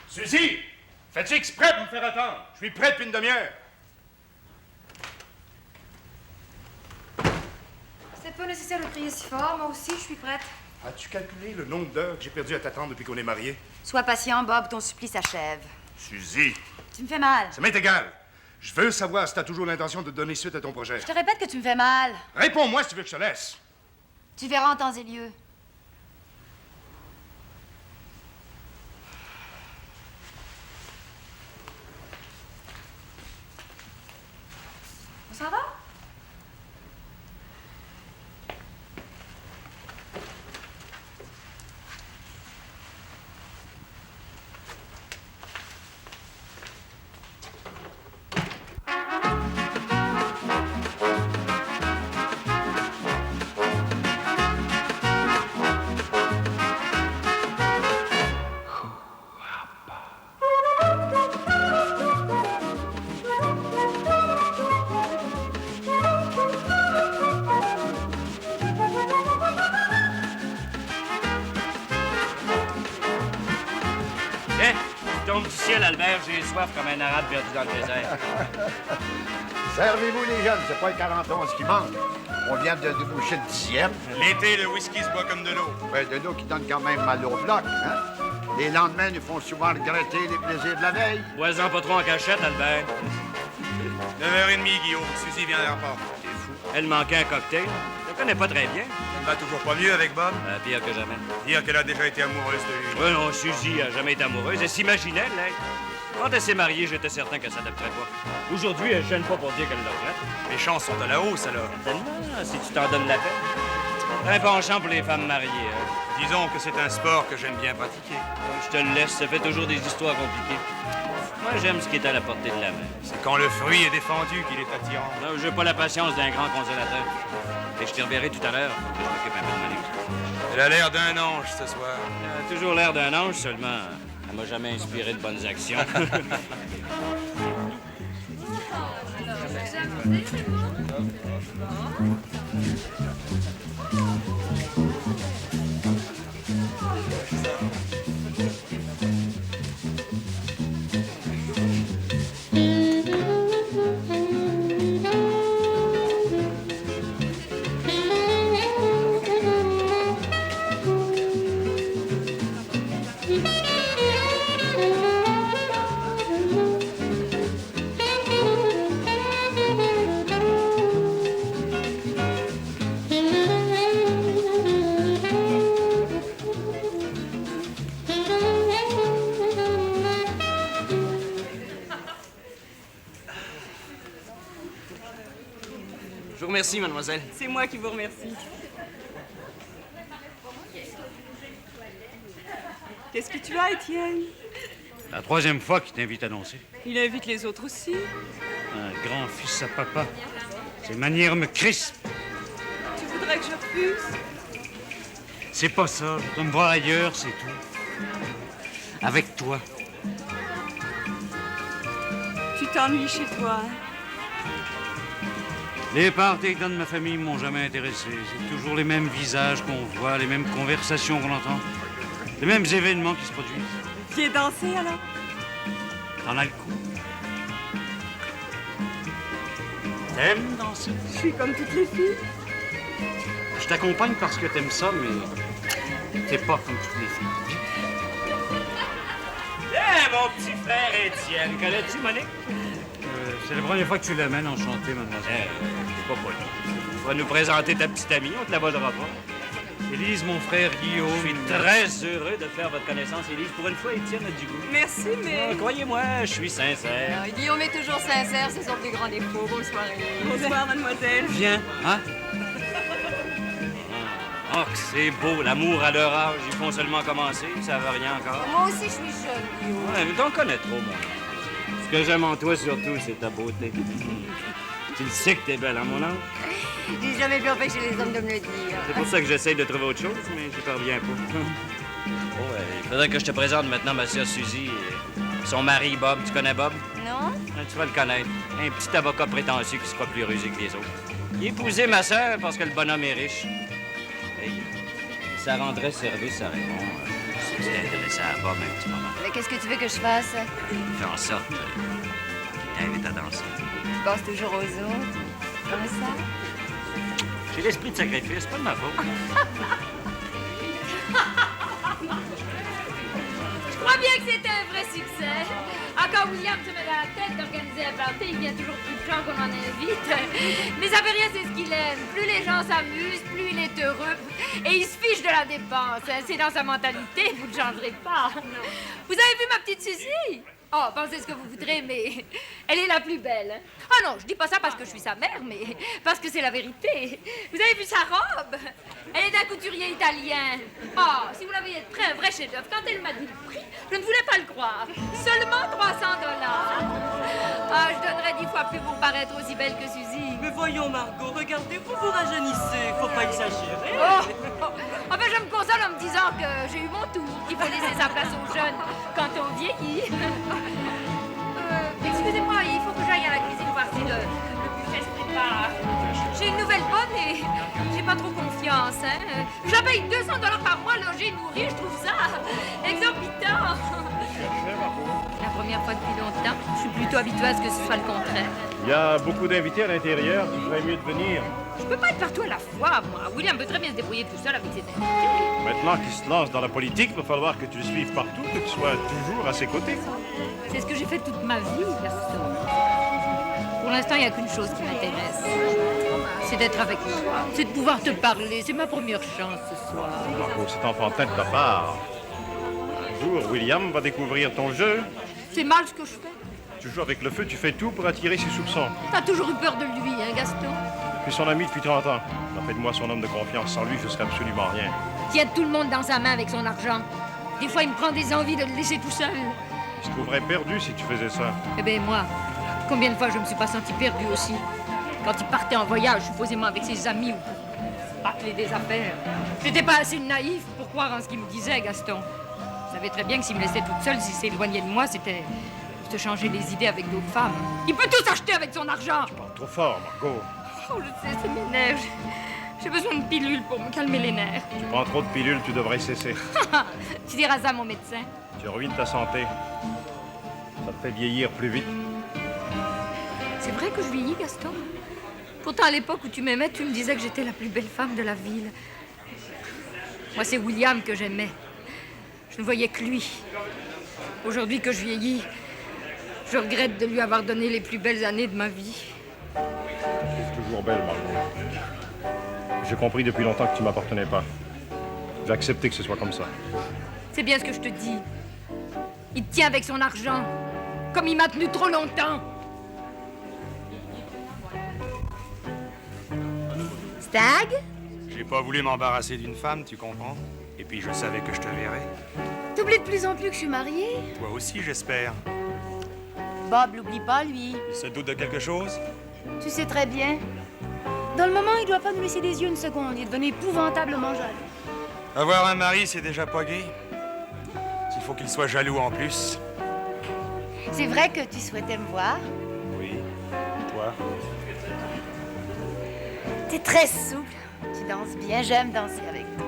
Suzy! Fais-tu exprès pour me faire attendre? Je suis prêt depuis une demi-heure. C'est pas nécessaire de crier si fort. Moi aussi, je suis prête. As-tu calculé le nombre d'heures que j'ai perdu à t'attendre depuis qu'on est mariés? Sois patient, Bob. Ton supplice achève. Suzy! Tu me fais mal. Ça m'est égal. Je veux savoir si t'as toujours l'intention de donner suite à ton projet. Je te répète que tu me fais mal. Réponds-moi si tu veux que je te laisse. Tu verras en temps et lieu. On s'en va? Du ciel, Albert, j'ai soif comme un arabe perdu dans le désert. Servez-vous, les jeunes, c'est pas le 41 qui manque. On vient de déboucher le 10e. L'été, le whisky se boit comme de l'eau. Ouais, de l'eau qui donne quand même mal au bloc, hein? Les lendemains nous font souvent regretter les plaisirs de la veille. Bois-en pas trop en cachette, Albert. 9h30, Guillaume. Suzy vient à l'aéroport. T'es fou. Elle manquait un cocktail. Je la connais pas très bien. Ça ne va toujours pas mieux avec Bob? Pire que jamais. Dire qu'elle a déjà été amoureuse de lui. Oui, non, Suzy a jamais été amoureuse. Elle s'imaginait l'être. Quand elle s'est mariée, j'étais certain qu'elle s'adapterait pas. Aujourd'hui, elle gêne pas pour dire qu'elle le regrette. Les chances sont à la hausse, alors. Tellement, si tu t'en donnes la peine. T'as un penchant pour les femmes mariées, hein? Disons que c'est un sport que j'aime bien pratiquer. Je te le laisse, ça fait toujours des histoires compliquées. Moi, j'aime ce qui est à la portée de la main. C'est quand le fruit est défendu qu'il est attirant. Non, j'ai pas la patience d'un grand consolateur. Et je te reverrai tout à l'heure, faut que je m'occupe un peu de ma livre. Elle a l'air d'un ange ce soir. Elle a toujours l'air d'un ange, seulement elle m'a jamais inspiré de bonnes actions. Je vous remercie, mademoiselle. C'est moi qui vous remercie. Qu'est-ce que tu as, Étienne? La troisième fois qu'il t'invite à danser. Il invite les autres aussi. Un grand fils à papa. Ses manières me crispent. Tu voudrais que je refuse? C'est pas ça. Je dois me voir ailleurs, c'est tout. Avec toi. Tu t'ennuies chez toi, hein? Les parties de ma famille m'ont jamais intéressé. C'est toujours les mêmes visages qu'on voit, les mêmes conversations qu'on entend, les mêmes événements qui se produisent. Viens danser, alors? T'en as le coup. T'aimes danser? Je suis comme toutes les filles. Je t'accompagne parce que t'aimes ça, mais t'es pas comme toutes les filles. Eh, mon petit frère Étienne, connais-tu Monique? C'est la première fois que tu l'amènes, enchanté, mademoiselle. C'est pas poli. Tu vas nous présenter ta petite amie, on te la volera pas. Élise, mon frère Guillaume. Je suis très heureux de faire votre connaissance, Élise. Pour une fois, Étienne a du goût. Merci, mais... Croyez-moi, je suis sincère. Guillaume est toujours sincère, c'est son plus grand défaut. Bonsoir, Élise. Bonsoir, mademoiselle. Viens, hein? Oh, que c'est beau, l'amour à leur âge. Ils font seulement commencer, ça va rien encore. Moi aussi, je suis jeune, Guillaume. Ouais, mais t'en connais trop, moi. Ce que j'aime en toi, surtout, c'est ta beauté. Tu le sais que t'es belle, hein, mon ange? J'ai jamais pu empêcher les hommes de me le dire. C'est pour ça que j'essaye de trouver autre chose, mais j'y parviens pas. Oh, il faudrait que je te présente maintenant ma sœur Suzy et son mari, Bob. Tu connais Bob? Non? Tu vas le connaître. Un petit avocat prétentieux qui se croit plus rusé que les autres. Il épousait ma sœur parce que le bonhomme est riche. Hey, ça rendrait service à Raymond. C'était intéressé à Bob un petit moment. Mais qu'est-ce que tu veux que je fasse? Fais en sorte qu'il t'invite à danser. Tu penses toujours aux autres? Comme ça? J'ai l'esprit de sacrifice, pas de ma faute. Je crois bien que c'était un vrai succès. Encore William se met dans la tête d'organiser un party, il y a toujours plus de gens qu'on en invite. Mais ça fait rien, c'est ce qu'il aime. Plus les gens s'amusent, plus il est heureux. Et il se fiche de la dépense. C'est dans sa mentalité, vous ne changerez pas. Vous avez vu ma petite Suzy? Oh, pensez ce que vous voudrez, mais elle est la plus belle. Ah non, je dis pas ça parce que je suis sa mère, mais parce que c'est la vérité. Vous avez vu sa robe? Elle est d'un couturier italien. Oh, si vous la voyez de près, un vrai chef-d'œuvre. Quand elle m'a dit le prix, je ne voulais pas le croire. Seulement 300 $. Ah, je donnerais 10 fois plus pour paraître aussi belle que Suzy. Mais voyons, Margot, regardez, vous vous rajeunissez. Faut pas exagérer. Enfin, je me console en me disant que j'ai eu mon tour, qu'il faut laisser sa place aux jeunes quand on vieillit. Excusez-moi, il faut que j'aille à la cuisine voir si le buffet se prépare. J'ai une nouvelle bonne et j'ai pas trop confiance. Hein. Je la paye 200 $ par mois, logée, nourrie, je trouve ça exorbitant. La première fois depuis longtemps, je suis plutôt habituée à ce que ce soit le contraire. Il y a beaucoup d'invités à l'intérieur, tu ferais mieux de venir. Je peux pas être partout à la fois, moi. William peut très bien se débrouiller tout seul avec ses invités. Maintenant qu'il se lance dans la politique, il va falloir que tu le suives partout, que tu sois toujours à ses côtés. C'est ce que j'ai fait toute ma vie, Gaston. Pour l'instant, il n'y a qu'une chose qui m'intéresse. C'est d'être avec toi. C'est de pouvoir te parler. C'est ma première chance ce soir. Marco, c'est enfantin de ta part. Un jour, William va découvrir ton jeu. C'est mal ce que je fais. Tu joues avec le feu, tu fais tout pour attirer ses soupçons. T'as toujours eu peur de lui, hein, Gaston? Je suis son ami depuis 30 ans. Il a fait de moi son homme de confiance. Sans lui, je serais absolument rien. Il tient tout le monde dans sa main avec son argent. Des fois, il me prend des envies de le laisser tout seul. Il se trouverait perdu si tu faisais ça. Eh bien, moi, combien de fois je me suis pas senti perdue aussi? Quand il partait en voyage, supposément avec ses amis ou pour bâcler des affaires. J'étais pas assez naïf pour croire en ce qu'il me disait, Gaston. Je savais très bien que s'il me laissait toute seule, s'il s'éloignait de moi, c'était pour se changer les idées avec d'autres femmes. Il peut tout s'acheter avec son argent! Tu parles trop fort, Margot. Oh, je sais, c'est mes nerfs. J'ai besoin de pilules pour me calmer les nerfs. Tu prends trop de pilules, tu devrais cesser. Tu diras ça à mon médecin. Tu ruines ta santé. Ça te fait vieillir plus vite. C'est vrai que je vieillis, Gaston. Pourtant, à l'époque où tu m'aimais, tu me disais que j'étais la plus belle femme de la ville. Moi, c'est William que j'aimais. Je ne voyais que lui. Aujourd'hui que je vieillis, je regrette de lui avoir donné les plus belles années de ma vie. Tu es toujours belle, Margot. J'ai compris depuis longtemps que tu m'appartenais pas. J'ai accepté que ce soit comme ça. C'est bien ce que je te dis. Il te tient avec son argent, comme il m'a tenu trop longtemps. Stag? J'ai pas voulu m'embarrasser d'une femme, tu comprends? Et puis je savais que je te verrais. T'oublies de plus en plus que je suis mariée? Toi aussi, j'espère. Bob, l'oublie pas, lui. Il se doute de quelque chose? Tu sais très bien. Dans le moment, il doit pas nous laisser des yeux une seconde. Il est devenu épouvantablement jaloux. Avoir un mari, c'est déjà pas gai. S'il faut qu'il soit jaloux en plus. C'est vrai que tu souhaitais me voir? Oui. Toi? T'es très souple. Tu danses bien. J'aime danser avec toi.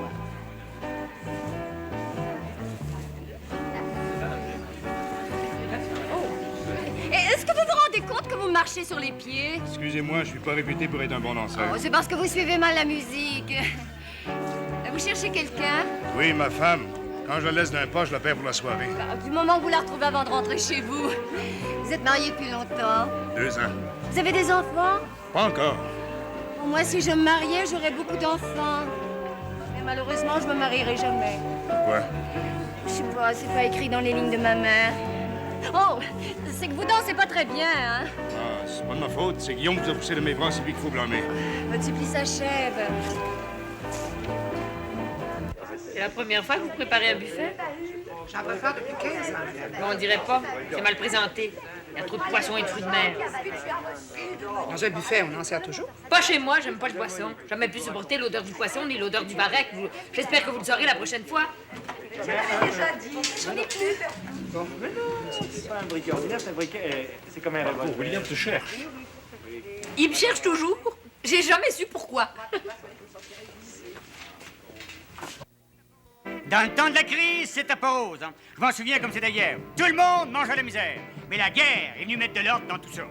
Est-ce que vous vous rendez compte que vous marchez sur les pieds? Excusez-moi, je suis pas réputé pour être un bon danseur. Oh, c'est parce que vous suivez mal la musique. Vous cherchez quelqu'un? Oui, ma femme. Quand je la laisse d'un pas, je la perds pour la soirée. Du moment que vous la retrouvez avant de rentrer chez vous. Vous êtes mariés depuis longtemps. 2 ans. Vous avez des enfants? Pas encore. Moi, si je me mariais, j'aurais beaucoup d'enfants. Mais malheureusement, je me marierai jamais. Pourquoi? Je sais pas, c'est pas écrit dans les lignes de ma mère. Oh, c'est que vous dansez pas très bien, hein? Ah, c'est pas de ma faute. C'est Guillaume qui vous a poussé de mes bras, c'est lui qu'il faut blâmer. Votre supplice s'achève. C'est la première fois que vous préparez un buffet? J'en prépare depuis 15 ans. Bon, on dirait pas. C'est mal présenté. Il y a trop de poissons et de fruits de mer. Dans un buffet, on en sert toujours. Pas chez moi, j'aime pas le poisson. J'ai jamais pu supporter l'odeur du poisson ni l'odeur du varech. J'espère que vous le saurez la prochaine fois. Déjà dit. J'en ai plus. Bon. C'est pas un briquet ordinaire, c'est un briquet. C'est comme un revolver. William te cherche. Il me cherche toujours. J'ai jamais su pourquoi. Dans le temps de la crise, c'était pas rose. Hein? Je m'en souviens comme c'était hier. Tout le monde mangeait la misère. Mais la guerre est venue mettre de l'ordre dans tout ça.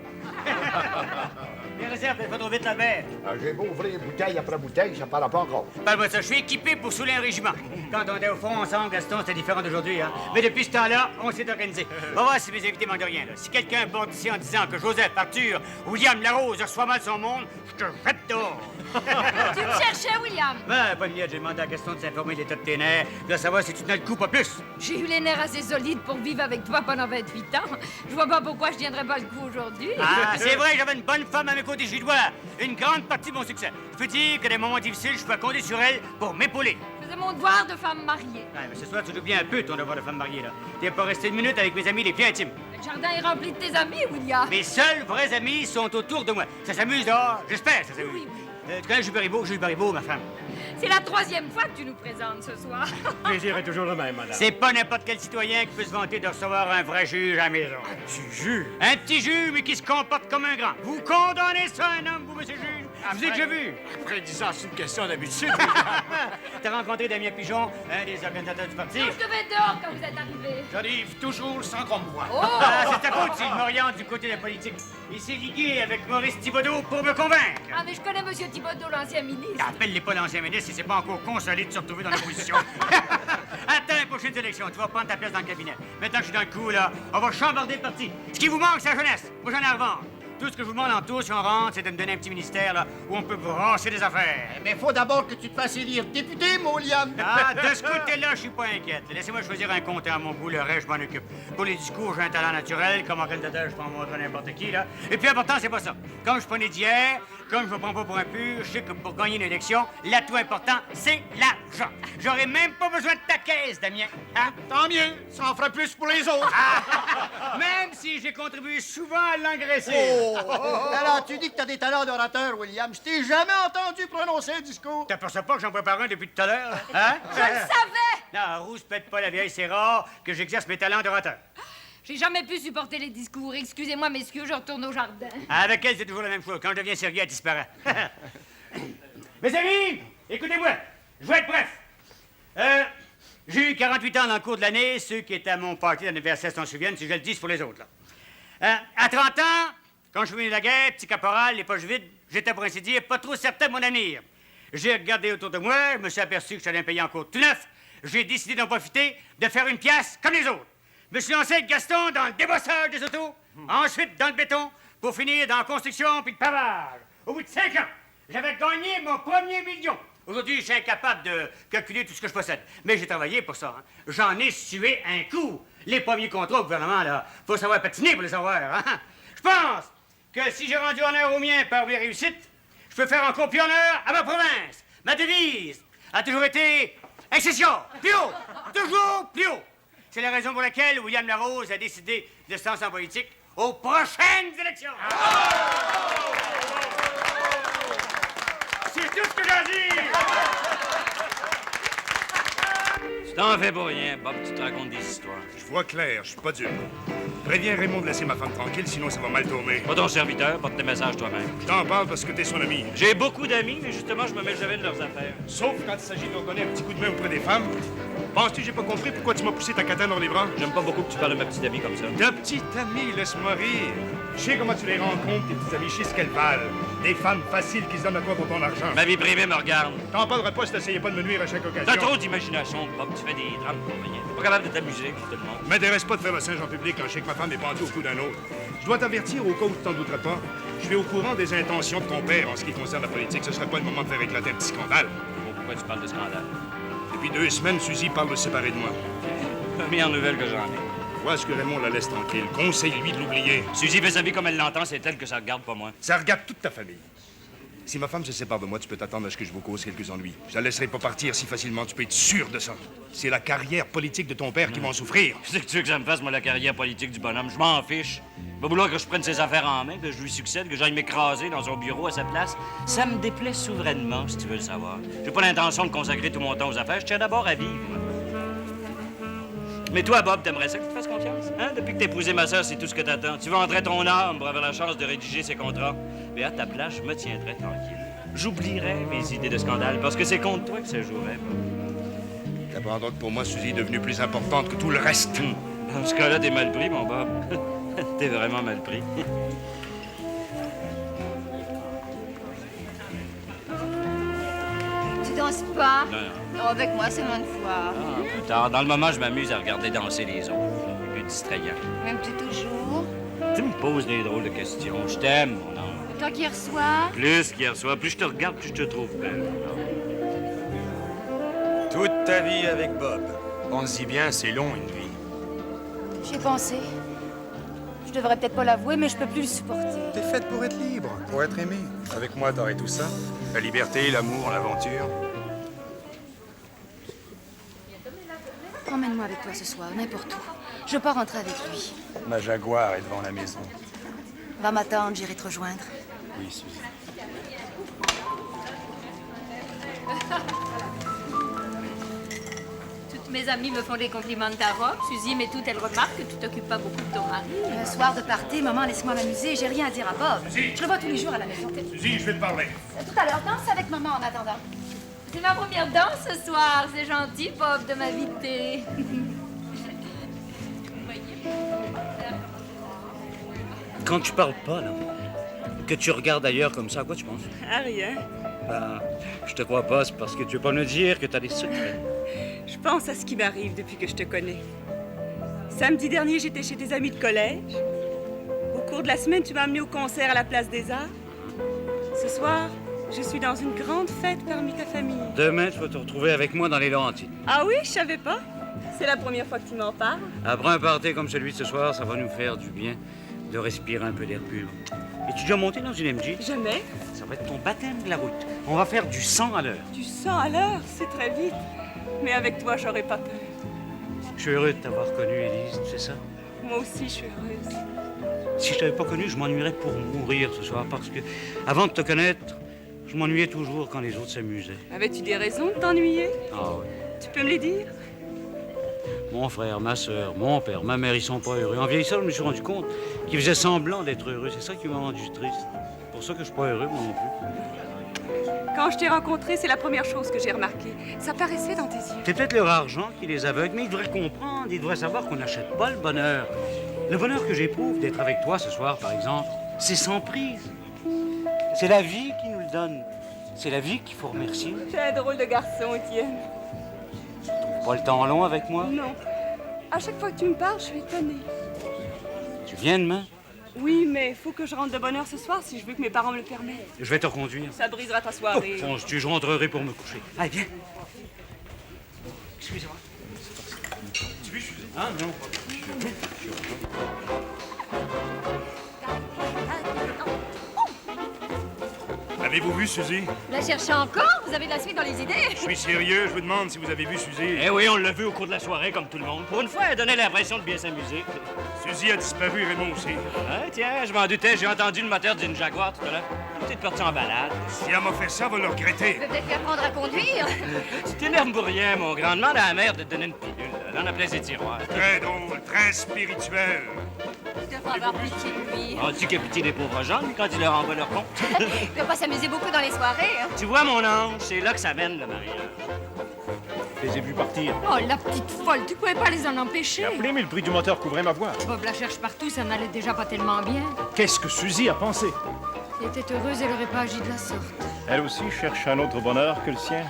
Les réserves, faites pas trop vite la bête. J'ai beau ouvrir bouteille après bouteille, ça parle pas encore. Parle-moi de ça, je suis équipé pour saouler un régiment. Quand on était au front ensemble, Gaston, c'était différent d'aujourd'hui. Hein? Mais depuis ce temps-là, on s'est organisé. On va voir si mes invités manquent de rien. Là. Si quelqu'un borde ici en disant que Joseph, Arthur, William Larose reçoit mal son monde, je te jette dehors. Tu me cherchais, William? Ben, pas de miette, j'ai demandé à Gaston de s'informer de l'état de tes nerfs, de savoir si tu tenais le coup, pas plus. J'ai eu les nerfs assez solides pour vivre avec toi pendant 28 ans. Je vois pas pourquoi je tiendrais pas le coup aujourd'hui. Ah, c'est vrai, j'avais une bonne femme à mes côtés, j'y dois une grande partie de mon succès. Je peux dire que dans les moments difficiles, je peux compter sur elle pour m'épauler. C'est mon devoir de femme mariée. Ouais, mais ce soir, tu oublies un peu ton devoir de femme mariée, là. T'es pas resté une minute avec mes amis les plus intimes. Le jardin est rempli de tes amis, William. Mes seuls vrais amis sont autour de moi. Ça s'amuse dehors, j'espère, ça s'amuse. Oui, oui. Tu connais Jules Baribeau, ma femme? C'est la 3e fois que tu nous présentes ce soir. Le plaisir est toujours le même, madame. C'est pas n'importe quel citoyen qui peut se vanter de recevoir un vrai juge à la maison. Un petit juge? Un petit juge, mais qui se comporte comme un grand. Vous condamnez ça, un homme, vous, monsieur juge? Vous êtes déjà vu? Après 10 ans, c'est une question d'habitude. T'as rencontré Damien Pigeon, un des organisateurs du parti? Je devais être dehors quand vous êtes arrivés. J'arrive toujours sans qu'on me voie. Oh! Ah, c'est ta faute s'il m'oriente du côté de la politique. Il s'est ligué avec Maurice Thibodeau pour me convaincre. Ah, mais je connais M. Thibodeau, l'ancien ministre. Appelle-les pas l'ancien ministre si c'est pas encore consolé de se retrouver dans l'opposition. Attends les prochaines élections, tu vas prendre ta place dans le cabinet. Maintenant que je suis dans le coup, là, on va chambarder le parti. Ce qui vous manque, c'est la jeunesse. Moi, j'en ai à revendre. Tout ce que je vous demande en tout, si on rentre, c'est de me donner un petit ministère, là, où on peut brasser des affaires. Mais faut d'abord que tu te fasses élire député, mon William. Ah, de ce côté-là, je suis pas inquiète. Laissez-moi choisir un compte à mon goût, le reste, je m'en occupe. Pour les discours, j'ai un talent naturel. Comme organisateur, je peux en montrer n'importe qui, là. Et puis, important, c'est pas ça. Comme je suis pas né d'hier, comme je me prends pas pour un pur, je sais que pour gagner une élection, l'atout important, c'est l'argent. J'aurais même pas besoin de ta caisse, Damien. Hein? Tant mieux, ça en fera plus pour les autres. Même si j'ai contribué souvent à l'engraisser. Alors, tu dis que t'as des talents d'orateur, William. Je t'ai jamais entendu prononcer un discours. T'aperçois pas que j'en prépare un depuis tout à l'heure, hein? Je le savais! Non, rousse pète pas la vieille, c'est rare que j'exerce mes talents d'orateur. J'ai jamais pu supporter les discours. Excusez-moi, messieurs, je retourne au jardin. Avec elle, c'est toujours la même chose. Quand je deviens sérieux, elle disparaît. Mes amis, écoutez-moi. Je vais être bref. J'ai eu 48 ans dans le cours de l'année. Ceux qui étaient à mon party d'anniversaire s'en souviennent. Si je le dis, c'est pour les autres, là. À 30 ans, quand je suis venu de la guerre, petit caporal, les poches vides, j'étais, pour ainsi dire, pas trop certain de mon avenir. J'ai regardé autour de moi, je me suis aperçu que j'allais me payer encore tout neuf. J'ai décidé d'en profiter, de faire une pièce comme les autres. Je me suis lancé avec Gaston dans le débossage des autos, ensuite dans le béton, pour finir dans la construction puis le pavage. Au bout de 5 ans, j'avais gagné mon premier million. Aujourd'hui, je suis incapable de calculer tout ce que je possède. Mais j'ai travaillé pour ça. Hein. J'en ai sué un coup. Les premiers contrats au gouvernement, là, faut savoir patiner pour les avoir. Hein. Je pense que si j'ai rendu honneur au mien par mes réussites, je peux faire encore plus honneur à ma province. Ma devise a toujours été Excelsior, plus haut, toujours plus haut. C'est la raison pour laquelle William Larose a décidé de se lancer en politique aux prochaines élections. C'est tout ce que j'ai à dire. Tu t'en fais pas rien, Bob, tu te racontes des histoires. Je vois clair, je suis pas dur. Préviens Raymond de laisser ma femme tranquille, sinon ça va mal tourner. Pas ton serviteur, porte tes messages toi-même. Je t'en parle parce que t'es son ami. J'ai beaucoup d'amis, mais justement, je me mêle jamais de leurs affaires. Sauf quand il s'agit de leur donner un petit coup de main auprès des femmes. Penses-tu que j'ai pas compris pourquoi tu m'as poussé ta katane dans les bras? J'aime pas beaucoup que tu parles de ma petite amie comme ça. Ta petite amie, laisse-moi rire. Je sais comment tu les rencontres, tes petites amies, je sais ce qu'elles valent. Des femmes faciles qui se donnent à toi pour ton argent. Ma vie privée me regarde. T'en parlerais pas si t'essayais pas de me nuire à chaque occasion. T'as trop d'imagination, Bob. Tu fais des drames pour rien. T'es pas capable de t'amuser comme tout le monde. M'intéresse pas de faire le singe en public quand je sais que ma femme est pendue au cou d'un autre. Je dois t'avertir au cas où tu t'en douterais pas. Je suis au courant des intentions de ton père en ce qui concerne la politique. Ce serait pas le moment de faire éclater un petit scandale. Bon, pourquoi tu parles de scandale? Depuis 2 semaines, Suzy parle de se séparer de moi. La meilleure nouvelle que j'en ai. Vois ce que Raymond la laisse tranquille. Conseille-lui de l'oublier. Suzy fait sa vie comme elle l'entend, c'est elle que ça regarde, pas moi. Ça regarde toute ta famille. Si ma femme se sépare de moi, tu peux t'attendre à ce que je vous cause quelques ennuis. Je la laisserai pas partir si facilement, tu peux être sûr de ça. C'est la carrière politique de ton père qui va en souffrir. Qu'est-ce que tu veux que ça me fasse, moi, la carrière politique du bonhomme? Je m'en fiche. Il va vouloir que je prenne ses affaires en main, que je lui succède, que j'aille m'écraser dans son bureau à sa place. Ça me déplaît souverainement, si tu veux le savoir. J'ai pas l'intention de consacrer tout mon temps aux affaires. Je tiens d'abord à vivre. Mais toi, Bob, t'aimerais ça que tu te fasses confiance? Hein? Depuis que t'as épousé ma sœur, c'est tout ce que t'attends. Tu vendrais ton âme pour avoir la chance de rédiger ses contrats. Mais à ta place, je me tiendrais tranquille. J'oublierais mes idées de scandale, parce que c'est contre toi que ça jouerait, Bob. T'apprendras que pour moi, Suzy est devenue plus importante que tout le reste. Dans ce cas-là, t'es mal pris, mon Bob. T'es vraiment mal pris. Tu danses pas? Non, non. Non, avec moi, c'est moins de fois. Ah, plus tard. Dans le moment, je m'amuse à regarder danser les autres. C'est plus distrayant. M'aimes-tu toujours? Tu me poses des drôles de questions. Je t'aime, mon ange. Autant qu'hier soir? Plus qu'hier soir, plus je te regarde, plus je te trouve belle. Toute ta vie avec Bob. Pense-y bien, c'est long, une vie. J'y ai pensé. Je devrais peut-être pas l'avouer, mais je peux plus le supporter. T'es faite pour être libre, pour être aimée. Avec moi, t'aurais tout ça. La liberté, l'amour, l'aventure. Emmène-moi avec toi ce soir, n'importe où. Je veux pas rentrer avec lui. Ma Jaguar est devant la maison. Va m'attendre, j'irai te rejoindre. Oui, Suzy. Toutes mes amies me font des compliments de ta robe, Suzy, mais toutes elles remarquent que tu t'occupes pas beaucoup de ton mari. Un soir de party, maman, laisse-moi m'amuser. J'ai rien à dire à Bob. Suzy! Je le vois tous les jours à la maison. Suzy, je vais te parler. Tout à l'heure, danse avec maman en attendant. C'est ma première danse ce soir. C'est gentil, Bob, de m'inviter. Quand tu parles pas, là, que tu regardes ailleurs comme ça, à quoi tu penses? À rien. Ben, je te crois pas, c'est parce que tu veux pas me dire que t'as des secrets. Je pense à ce qui m'arrive depuis que je te connais. Samedi dernier, j'étais chez tes amis de collège. Au cours de la semaine, tu m'as amené au concert à la Place des Arts. Ce soir, je suis dans une grande fête parmi ta famille. Demain, tu vas te retrouver avec moi dans les Laurentides. Ah oui, je savais pas. C'est la première fois que tu m'en parles. Après un party comme celui de ce soir, ça va nous faire du bien de respirer un peu d'air pur. Es-tu déjà monté dans une MG? Jamais. Ça va être ton baptême de la route. On va faire du 100 à l'heure. Du 100 à l'heure, c'est très vite. Mais avec toi, j'aurais pas peur. Je suis heureux de t'avoir connue, Élise, tu sais ça? Moi aussi, je suis heureuse. Si je t'avais pas connue, je m'ennuierais pour mourir ce soir, parce que, avant de te connaître, je m'ennuyais toujours quand les autres s'amusaient. Avais-tu des raisons de t'ennuyer? Ah oui. Tu peux me les dire? Mon frère, ma sœur, mon père, ma mère, ils sont pas heureux. En vieillissant, je me suis rendu compte qu'ils faisaient semblant d'être heureux. C'est ça qui m'a rendu triste. C'est pour ça que je suis pas heureux, moi non plus. Quand je t'ai rencontré, c'est la première chose que j'ai remarquée. Ça paraissait dans tes yeux. C'est peut-être leur argent qui les aveugle, mais ils devraient comprendre, ils devraient savoir qu'on n'achète pas le bonheur. Le bonheur que j'éprouve d'être avec toi ce soir, par exemple, c'est sans prise. C'est la vie qui nous le donne. C'est la vie qu'il faut remercier. T'es un drôle de garçon, Étienne. Tu trouves pas le temps long avec moi? Non. À chaque fois que tu me parles, je suis étonnée. Tu viens demain? Oui, mais faut que je rentre de bonne heure ce soir si je veux que mes parents me le permettent. Je vais te reconduire. Ça brisera ta soirée. Oh, penses-tu, je rentrerai pour me coucher. Allez, viens. Excusez-moi. Tu veux, Ah, non. Avez-vous vu Suzy? La cherchez encore? Vous avez de la suite dans les idées? Je suis sérieux, je vous demande si vous avez vu Suzy. Eh oui, on l'a vu au cours de la soirée, comme tout le monde. Pour une fois, elle donnait l'impression de bien s'amuser. Suzy a disparu, Raymond aussi. Ah, tiens, je m'en doutais, j'ai entendu le moteur d'une Jaguar tout à l'heure. Elle est peut-être partie en balade. Si elle m'a fait ça, elle va le regretter. Je vais peut-être lui apprendre à conduire. Tu t'énerves pour rien, mon grand. Demande à la mère de te donner une pilule. Elle en a plein ses tiroirs. Très drôle, très spirituel. Je devrais avoir pitié de lui. On dit qu'il a pitié des pauvres gens, lui, quand il leur envoie leur compte. Il doit pas s'amuser beaucoup dans les soirées. Hein. Tu vois, mon ange, c'est là que ça mène, le mariage. Je les ai vus partir. Oh, la petite folle, tu pouvais pas les en empêcher. J'ai appelé, mais le bruit du moteur couvrait ma voix. Bob la cherche partout, ça n'allait déjà pas tellement bien. Qu'est-ce que Suzy a pensé? Si elle était heureuse, elle aurait pas agi de la sorte. Elle aussi cherche un autre bonheur que le sien.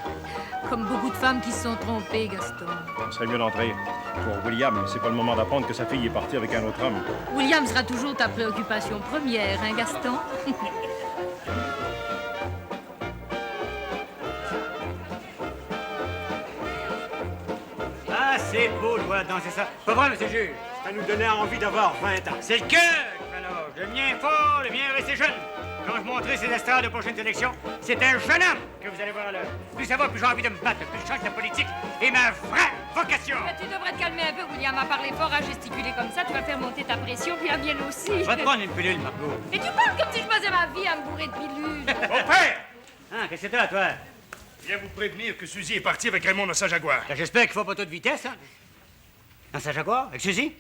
Comme beaucoup de femmes qui se sont trompées, Gaston. On serait mieux d'entrer. Pour William, c'est pas le moment d'apprendre que sa fille est partie avec un autre homme. William sera toujours ta préoccupation première, hein, Gaston? Ah, c'est beau de voir danser ça. Pas vrai, monsieur le juge? Ça nous donnait envie d'avoir 20 ans. C'est le cœur qui fait l'âge. Le mien est fort, le mien est resté jeune. Quand je montrerai ces estrades aux prochaines élections, c'est un jeune homme que vous allez voir à l'heure. Plus ça va, plus j'ai envie de me battre, plus je change la politique et ma vraie vocation. Mais tu devrais te calmer un peu, William, à parler fort, à gesticuler comme ça, tu vas faire monter ta pression, puis la mienne aussi. Va te prendre une pilule, Margot. Et tu parles comme si je passais ma vie à me bourrer de pilules. Mon père! Hein, qu'est-ce que t'as, toi? Je viens vous prévenir que Suzy est partie avec Raymond dans sa Jaguar. J'espère qu'il faut pas trop de vitesse, hein? Dans sa Jaguar, avec Suzy?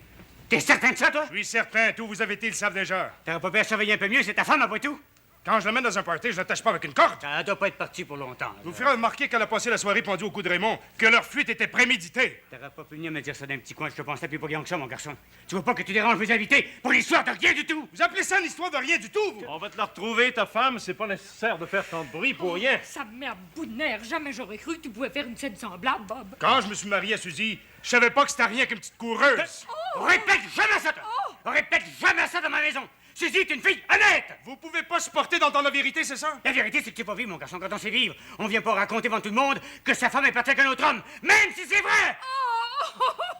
T'es certain de ça, toi? Je suis certain, tous vous avez été le savent déjà. T'aurais pas pu surveiller un peu mieux, c'est ta femme, après tout? Quand je l'amène dans un party, je l'attache pas avec une corde. Ça doit pas être parti pour longtemps. Je vous ferai remarquer qu'elle a passé la soirée pendue au cou de Raymond, que leur fuite était préméditée. T'aurais pas pu venir me dire ça d'un petit coin, je te pensais plus brillant que ça, mon garçon. Tu vois pas que tu déranges mes invités pour l'histoire de rien du tout? Vous appelez ça une histoire de rien du tout, vous? On va te la retrouver, ta femme. C'est pas nécessaire de faire tant de bruit pour rien. Ça me met à bout de nerfs. Jamais j'aurais cru que tu pouvais faire une scène semblable, Bob. Quand je me suis marié à Suzy, je savais pas que c'était rien qu'une petite coureuse. Répète jamais ça, toi! Répète jamais ça dans ma maison! Suzy est une fille honnête! Vous pouvez pas supporter d'entendre la vérité, c'est ça? La vérité, c'est que tu es pas vivre, mon garçon. Quand on sait vivre, on vient pas raconter devant tout le monde que sa femme est partie avec un autre homme, même si c'est vrai!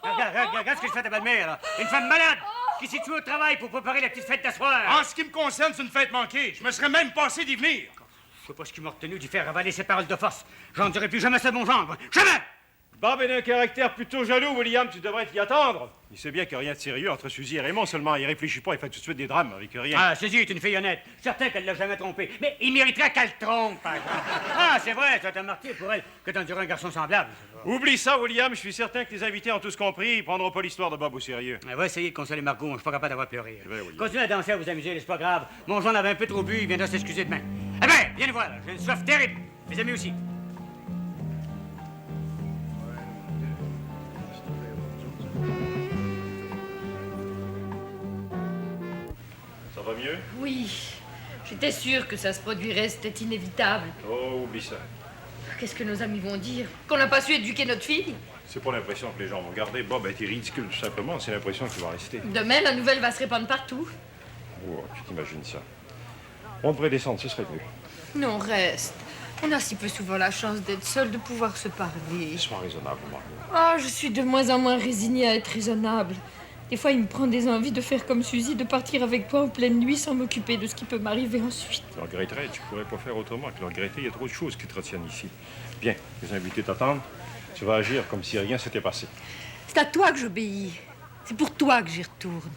Regarde ce que je fais à ta belle-mère, là. Une femme malade qui s'est tuée au travail pour préparer la petite fête d'asseoir. En ce qui me concerne, c'est une fête manquée. Je me serais même passé d'y venir. Je sais pas ce qui m'a retenu d'y faire avaler ses paroles de force. J'en dirai plus jamais ça de mon gendre. Jamais! Bob est d'un caractère plutôt jaloux, William. Tu devrais t'y attendre. Il sait bien qu'il n'y a rien de sérieux entre Suzy et Raymond. Seulement, il réfléchit pas. Il fait tout de suite des drames avec rien. Ah, Suzy est une fille honnête. Certain qu'elle l'a jamais trompé. Mais il mériterait qu'elle trompe, par exemple. Ah, c'est vrai, c'est un martyr pour elle que d'endurer un garçon semblable. Oublie ça, William. Je suis certain que les invités ont tous compris. Ils prendront pas l'histoire de Bob au sérieux. On va essayer de consoler Margot. Je suis pas capable d'avoir pleuré. C'est vrai, William. Continuez à danser, à vous amuser, c'est pas grave. Mon Jean avait un peu trop bu. Il viendra s'excuser demain. Eh ben, viens nous voir, là. J'ai une soif terrible. Mes amis aussi. Ça va mieux? Oui. J'étais sûre que ça se produirait. C'était inévitable. Oh, oublie ça. Qu'est-ce que nos amis vont dire? Qu'on n'a pas su éduquer notre fille? C'est pas l'impression que les gens vont garder. Bob a été ridicule, tout simplement. C'est l'impression qu'il va rester. Demain, la nouvelle va se répandre partout. Oh, tu t'imagines ça. On devrait descendre, ce serait mieux. Non, reste. On a si peu souvent la chance d'être seuls, de pouvoir se parler. Sois raisonnable, Margot. Ah, je suis de moins en moins résignée à être raisonnable. Des fois, il me prend des envies de faire comme Suzy, de partir avec toi en pleine nuit sans m'occuper de ce qui peut m'arriver ensuite. Tu le regretterais, tu pourrais pas faire autrement que le regretter. Il y a trop de choses qui te retiennent ici. Bien, les invités t'attendent. Tu vas agir comme si rien s'était passé. C'est à toi que j'obéis. C'est pour toi que j'y retourne.